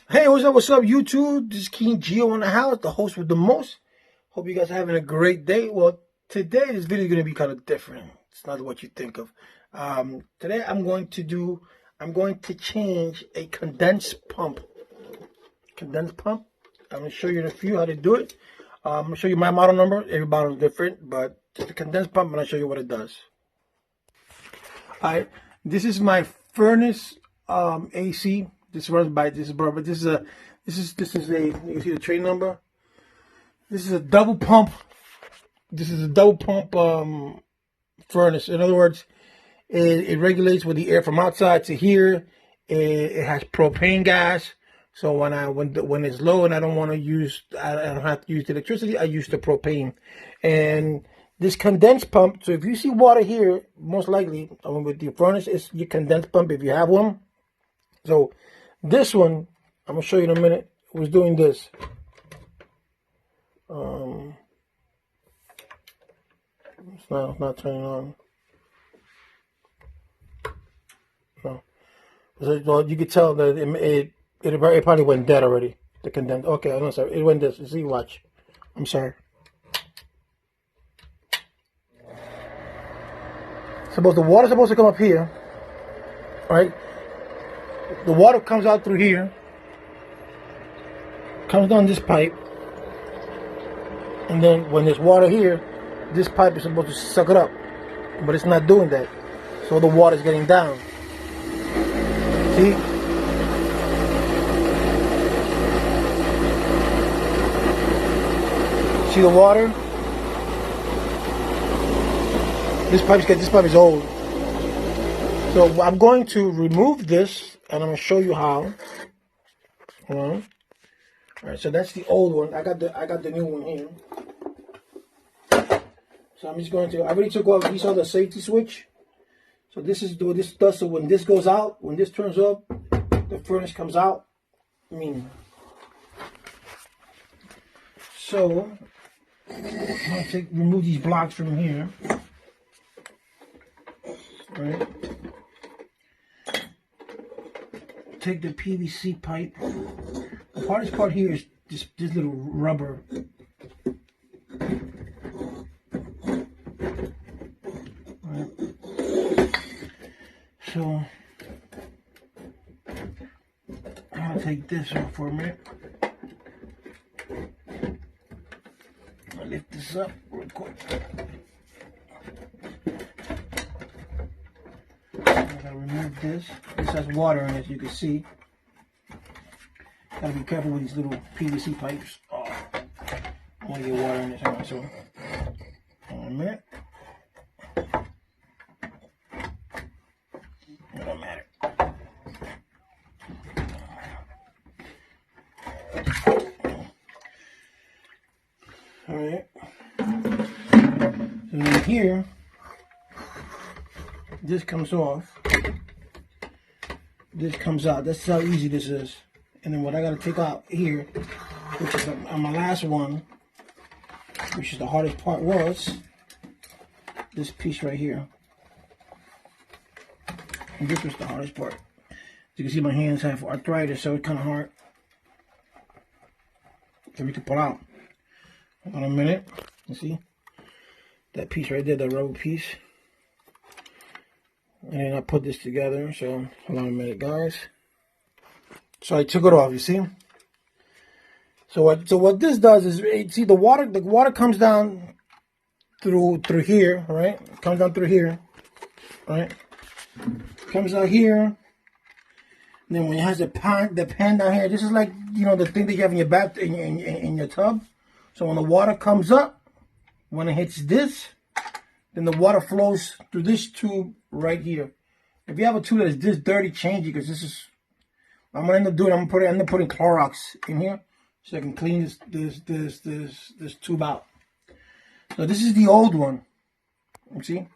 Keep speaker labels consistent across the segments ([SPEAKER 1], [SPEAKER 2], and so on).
[SPEAKER 1] Hey, what's up, YouTube? This is King Geo in the house, the host with the most. Hope you guys are having a great day. Well, today this video is going to be kind of different. It's not what you think of. Today I'm going to change a condensed pump. Condensed pump. I'm going to show you in a few how to do it. I'm going to show you my model number. Every model is different, but just a condensed pump, and I'll show you what it does. Alright, this is my furnace AC. This runs by this is a you can see the tray number. This is a double pump. This is a double pump furnace. In other words, it regulates with the air from outside to here. It has propane gas. So when it's low and I don't have to use the electricity, I use the propane. And this condensed pump, so if you see water here, most likely with the furnace, it's your condensed pump if you have one. So this one, I'm going to show you in a minute, was doing this. It's not turning on. No. Well, you could tell that it probably went dead already. The condensed. Okay, I'm sorry. It went this. See, watch. I'm sorry. The water's supposed to come up here, right? The water comes out through here, comes down this pipe, and then when there's water here, this pipe is supposed to suck it up, but it's not doing that. So the water's getting down. See? See the water? This pipe is old. So I'm going to remove this, and I'm going to show you how. All right, so that's the old one. I got the new one here. So I'm just going to. I already took off. You saw the safety switch. So this is what this does. So when this goes out, when this turns up, the furnace comes out. So I'm going to remove these blocks from here. Right. Take the PVC pipe. The hardest part here is this little rubber. Right. So I'm gonna take this off for a minute. I'll lift this up real quick. I'm gonna remove this. This has water in it, as you can see. Gotta be careful with these little PVC pipes. Oh, I want to get water in this. All right, so hold on a minute. It don't matter. All right. So then here, this comes off. This comes out. That's how easy this is. And then what I got to take out here, which is on my last one, which is the hardest part, was this piece right here. And this was the hardest part. As you can see, my hands have arthritis, so it's kind of hard for me to pull out. Hold on a minute. You see that piece right there, the rubber piece. And then I put this together. So hold on a minute, guys. So I took it off, you see? So what this does is, see, the water comes down through here, right? It comes down through here, right? Comes out here. And then when it has the pan down here, this is like, you know, the thing that you have in your bath in your tub. So when the water comes up, when it hits this, then the water flows through this tube right here. If you have a tube that is this dirty, change it, because this is. I'm gonna end up doing. I'm gonna end up putting Clorox in here so I can clean this tube out. So this is the old one. You see?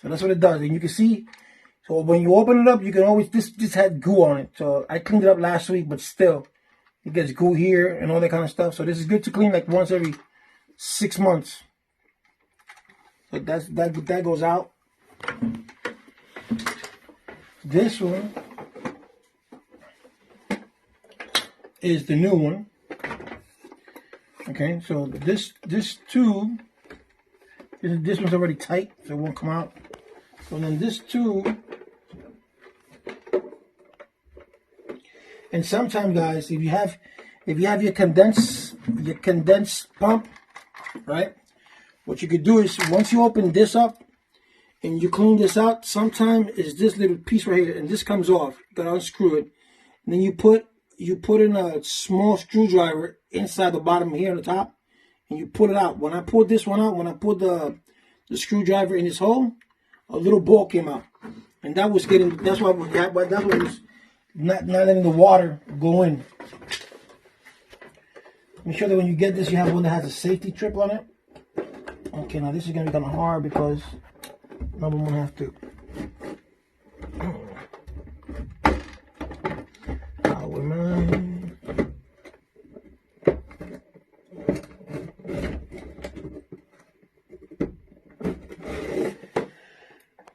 [SPEAKER 1] So that's what it does, and you can see. So when you open it up, you can always this had goo on it. So I cleaned it up last week, but still, it gets goo here and all that kind of stuff. So this is good to clean like once every 6 months. So that goes out. This one is the new one. Okay, so this tube, this one's already tight, so it won't come out. So then this tube, and sometimes, guys, if you have your condense pump, right? What you could do is once you open this up and you clean this out, sometimes is this little piece right here, and this comes off. You gotta unscrew it. And then you put in a small screwdriver inside the bottom here on the top, and you pull it out. When I pulled this one out, when I put the screwdriver in this hole, a little ball came out, and that was getting. That's why that was not letting the water go in. Make sure that when you get this, you have one that has a safety trip on it. Okay, now this is gonna be kind of hard because now I'm gonna have to.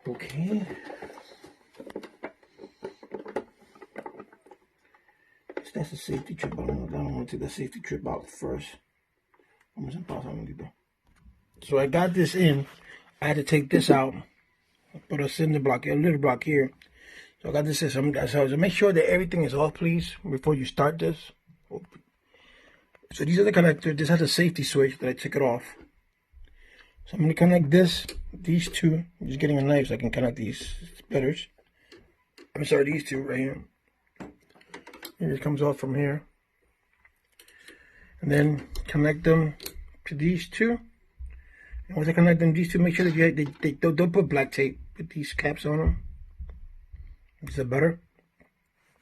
[SPEAKER 1] Okay. That's a safety trip. I don't want to take the safety trip out first. So I got this in. I had to take this out. Put a cinder block, a little block here. So I got this in. So make sure that everything is off, please, before you start this. So these are the connectors. This has a safety switch that I took it off. So I'm going to connect these two. I'm just getting a knife so I can connect these splitters. I'm sorry, these two right here. And it comes off from here. And then connect them to these two. And once I connect them, these two, make sure that they don't put black tape. Put these caps on them. These are better.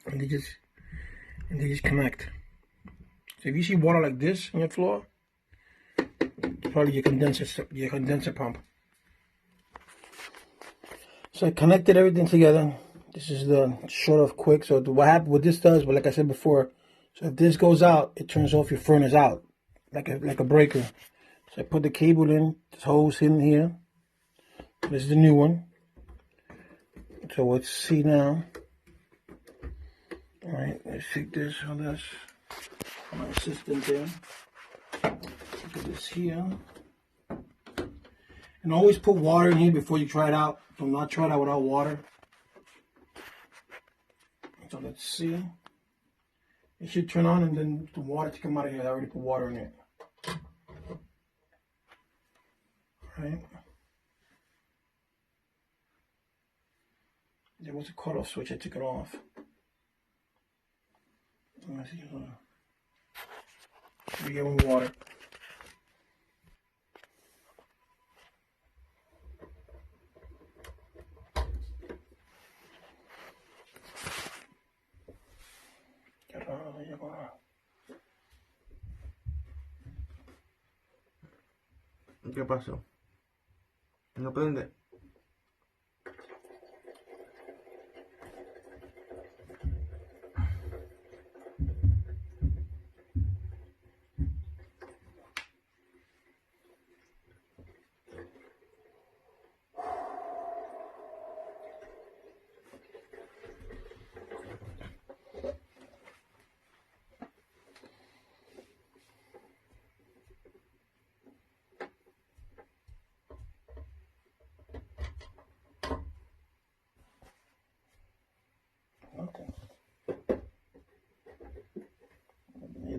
[SPEAKER 1] And they just connect. So if you see water like this on your floor, it's probably your condenser pump. So I connected everything together. This is the short of quick. So what this does, but like I said before, so if this goes out, it turns off your furnace out, like a breaker. So I put the cable in, this hose in here. This is the new one. So let's see now. All right, let's take this on this. My assistant there. Put this here. And always put water in here before you try it out. Do not try it out without water. So let's see. It should turn on and then the water to come out of here. I already put water in it. Alright. There was a cutoff switch. I took it off. Let's see. We get with water.
[SPEAKER 2] ¿Qué pasó? ¿No prende?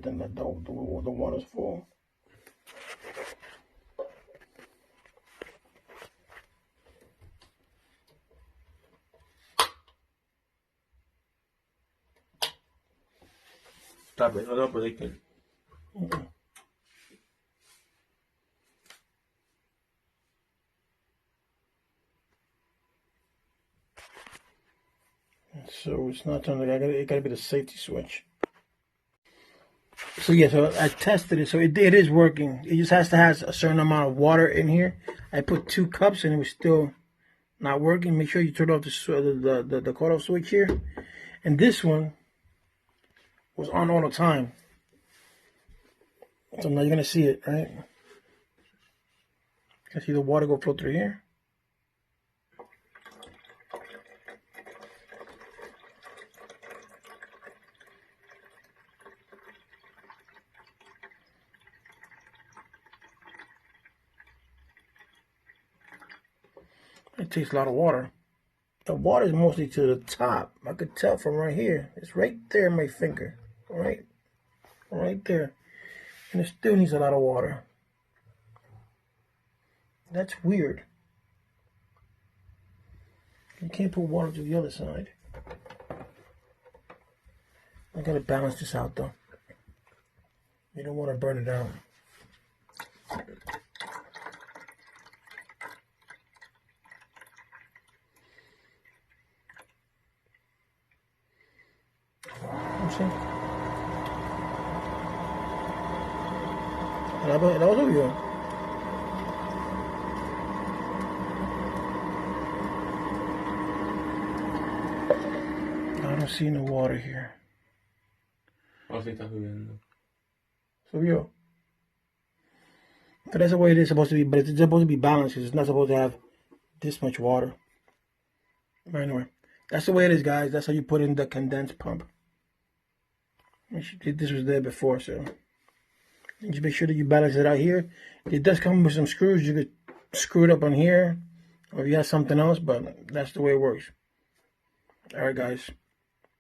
[SPEAKER 1] Then the water's full.
[SPEAKER 2] Stop it, no break it.
[SPEAKER 1] So it's not turning. It gotta be the safety switch. So yeah, so I tested it. So it is working. It just has to have a certain amount of water in here. I put 2 cups and it was still not working. Make sure you turn off the cutoff switch here. And this one was on all the time. So now you're gonna see it, right? You can see the water go flow through here. It takes a lot of water. The water is mostly to the top. I could tell from right here. It's right there in my finger. Right there. And it still needs a lot of water. That's weird. You can't put water to the other side. I gotta balance this out though. You don't want to burn it out. Kenapa subió? I don't see no water here.
[SPEAKER 2] Oh, sí está subiendo.
[SPEAKER 1] Subió. So that's the way it is supposed to be, but it's supposed to be balanced because it's not supposed to have this much water. But anyway, that's the way it is, guys. That's how you put in the condensed pump. This was there before, so just make sure that you balance it out here. It does come with some screws. You could screw it up on here, or if you have something else, but that's the way it works. All right, guys.